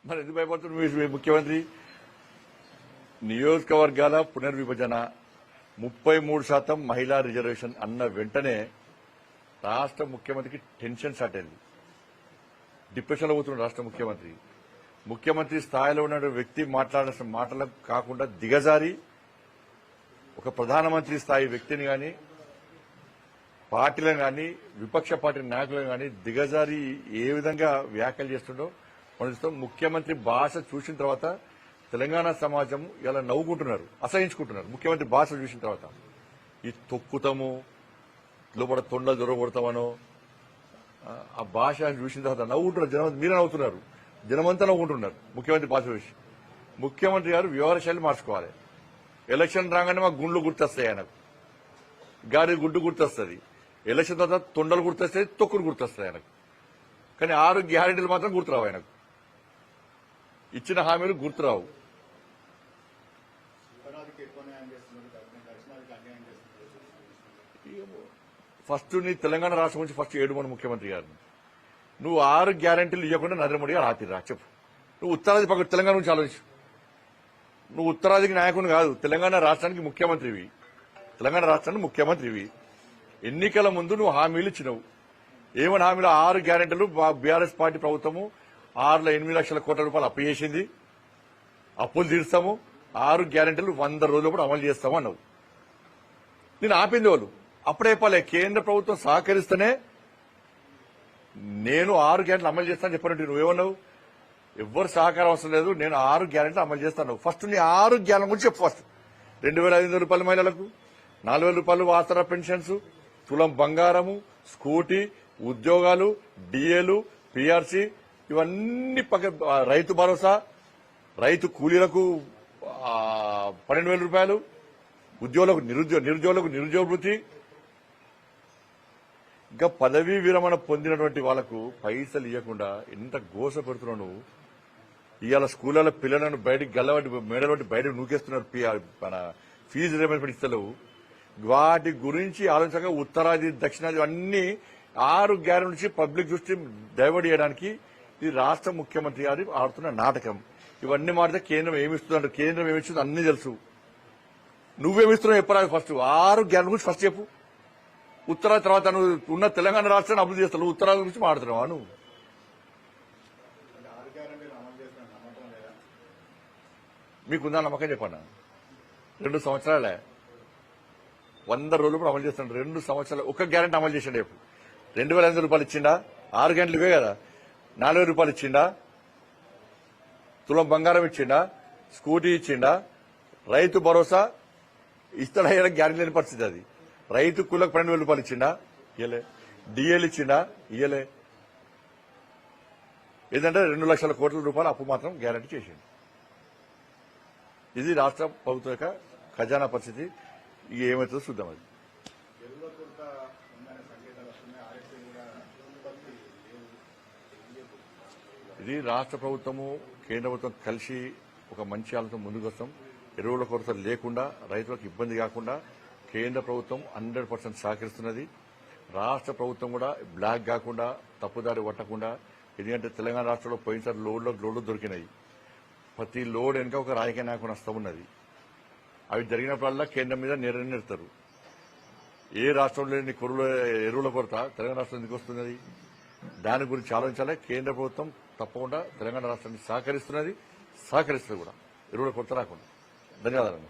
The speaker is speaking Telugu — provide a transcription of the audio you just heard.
మరి ఎందుకు భయపడుతున్నారు ముఖ్యమంత్రి? నియోజకవర్గాల పునర్విభజన 33% మహిళా రిజర్వేషన్ అన్న వెంటనే రాష్ట్ర ముఖ్యమంత్రికి టెన్షన్ స్టార్ట్ అయింది. డిప్రెషన్లో పోతున్నాడు రాష్ట్ర ముఖ్యమంత్రి. ముఖ్యమంత్రి స్థాయిలో ఉన్న వ్యక్తి మాట్లాడాల్సిన మాటలకు కాకుండా దిగజారి ఒక ప్రధానమంత్రి స్థాయి వ్యక్తిని గాని పార్టీలను గాని విపక్ష పార్టీ నాయకులను గాని దిగజారి ఏ విధంగా వ్యాఖ్యలు చేస్తుండో మనం ముఖ్యమంత్రి భాష చూసిన తర్వాత తెలంగాణ సమాజం ఇలా నవ్వుకుంటున్నారు, అసహించుకుంటున్నారు. ముఖ్యమంత్రి భాష చూసిన తర్వాత ఈ తొక్కుతాము లోపల తొండ దొరగొడతామనో ఆ భాష చూసిన తర్వాత నవ్వుకుంటున్నారు జనం. మీరే నవ్వుతున్నారు, జనమంతా నవ్వుకుంటున్నారు ముఖ్యమంత్రి భాష చూసి. ముఖ్యమంత్రి గారు వ్యవహార శైలి మార్చుకోవాలి. ఎలక్షన్ రాగానే మాకు గుండ్లు గుర్తొస్తాయి, ఆయనకు గాడి గుడ్డు గుర్తొస్తుంది. ఎలక్షన్ తర్వాత తొండలు గుర్తొస్తాయి, తొక్కులు గుర్తొస్తాయి ఆయనకు. కానీ 6 గ్యారెంటీలు మాత్రం గుర్తురావు ఆయనకు. ఇచ్చిన హామీలు గుర్తురావు. ఫస్ట్ నీ తెలంగాణ రాష్ట్రం నుంచి ఫస్ట్ ఏడుమని ముఖ్యమంత్రి గారిని. నువ్వు 6 గ్యారెంటీలు ఇవ్వకుండా నరేంద్ర మోడీ గారు ఆపిరా చెప్పు. నువ్వు ఉత్తరాది పక్క తెలంగాణ నుంచి ఆలోచించు. నువ్వు ఉత్తరాదికి నాయకుని కాదు, తెలంగాణ రాష్ట్రానికి ముఖ్యమంత్రివి. తెలంగాణ రాష్ట్రానికి ముఖ్యమంత్రివి. ఎన్నికల ముందు నువ్వు హామీలు ఇచ్చినవు. ఏమని హామీలు? 6 గ్యారెంటీలు బీఆర్ఎస్ పార్టీ ప్రభుత్వము 6లో 8 లక్షల కోట్ల రూపాయలు అప్పు చేసింది, అప్పులు తీరుస్తాము, 6 గ్యారెంటీలు 100 రోజులు కూడా అమలు చేస్తాము అన్నావు. నేను ఆపింది వాళ్ళు అప్పుడే చెప్పాలి. కేంద్ర ప్రభుత్వం సహకరిస్తేనే నేను 6 గ్యారెంటీలు అమలు చేస్తానని చెప్పినట్టు నువ్వేమన్నావు? ఎవ్వరు సహకారం అవసరం లేదు, నేను 6 గ్యారెంటీలు అమలు చేస్తాను. ఫస్ట్ నీ 6 గ్యారెంటీ గురించి చెప్పు. ఫస్ట్ 2,500 రూపాయల మహిళలకు, 4,000 రూపాయలు ఆసరా పెన్షన్స్, తులం బంగారము, స్కూటీ, ఉద్యోగాలు, డిఏలు, పీఆర్సీ, ఇవన్నీ రైతు భరోసా, రైతు కూలీలకు 12,000 రూపాయలు, ఉద్యోగులకు నిరుద్యోగులకు నిరుద్యోగ వృత్తి. ఇంకా పదవీ విరమణ పొందినటువంటి వాళ్లకు పైసలు ఇవ్వకుండా ఎంత గోస పెడుతున్నావు నువ్వు. ఇవాళ స్కూళ్లలో పిల్లలను బయటకు గల్లబట్టి మేడబట్టి బయటకు నూకేస్తున్నారు. మన ఫీజు రియంబర్స్మెంట్ ఇస్తలేవు. వాటి గురించి ఆలోచనగా ఉత్తరాది దక్షిణాది అన్ని 6 గ్యారెంటీ నుంచి పబ్లిక్ దృష్టి డైవర్ట్ చేయడానికి ఇది రాష్ట్ర ముఖ్యమంత్రి గారు ఆడుతున్న నాటకం. ఇవన్నీ మాడితే కేంద్రం ఏమిస్తుందంటే కేంద్రం ఏమిస్తుందో అన్ని తెలుసు. నువ్వేమిస్తున్నావు చెప్పరాదు. ఫస్ట్ 6 గ్యారెంటీ గురించి ఫస్ట్ చెప్పు. ఉత్తరాది తర్వాత నువ్వు ఉన్న తెలంగాణ రాష్ట్రాన్ని అభివృద్ధి చేస్తావు. ఉత్తరాది గురించి మాట్లాడుతున్నావా నువ్వు? మీకుందా నమ్మకం చెప్పన్నా? 2 సంవత్సరాలే 100 రోజులు కూడా అమలు చేస్తున్నాడు. 2 సంవత్సరాలు ఒక గ్యారెంటీ అమలు చేసాడు. రేపు 2,500 రూపాయలు ఇచ్చిండా? 6 గంటలు ఇవే కదా. 4,000 రూపాయలు ఇచ్చిండా? తులం బంగారం ఇచ్చిండా? స్కూటీ ఇచ్చిండా? రైతు భరోసా ఇస్తాడా? గ్యారెంటీ లేని పరిస్థితి అది. రైతు కూలకు 12,000 రూపాయలు ఇచ్చిండా? ఇయ్యలే. డిఏలు ఇచ్చిండా? ఇయ్యలే. ఏంటంటే 2 లక్షల కోట్ల రూపాయలు అప్పు మాత్రం గ్యారెంటీ చేసింది. ఇది రాష్ట్ర ప్రభుత్వం యొక్క ఖజానా పరిస్థితి. ఇక ఏమవుతుందో చూద్దాం. అది ఇది రాష్ట్ర ప్రభుత్వము కేంద్ర ప్రభుత్వం కలిసి ఒక మంచి ఆలోచన ముందుకు వస్తాం. ఎరువుల కొరత లేకుండా, రైతులకు ఇబ్బంది కాకుండా కేంద్ర ప్రభుత్వం 100% సహకరిస్తున్నది. రాష్ట్ర ప్రభుత్వం కూడా బ్లాక్ కాకుండా, తప్పుదారి పట్టకుండా. ఎందుకంటే తెలంగాణ రాష్ట్రంలో పోయినసారి లోడ్లు దొరికినాయి. ప్రతి లోడ్ వెనుక ఒక రాజకీయ నాయకుని వస్తూ ఉన్నది. అవి జరిగినప్పుడల్లా కేంద్రం మీద నిర్ణయిస్తారు. ఏ రాష్ట్రంలో లేని ఎరువుల కొరత తెలంగాణ రాష్ట్రం ఎందుకు వస్తున్నది? దాని గురించి ఆలోచించాలి. కేంద్ర ప్రభుత్వం తప్పకుండా తెలంగాణ రాష్ట్రానికి సహకరిస్తున్నది కూడా. ఎరువుల కొరత రాకుండా. ధన్యవాదాలు.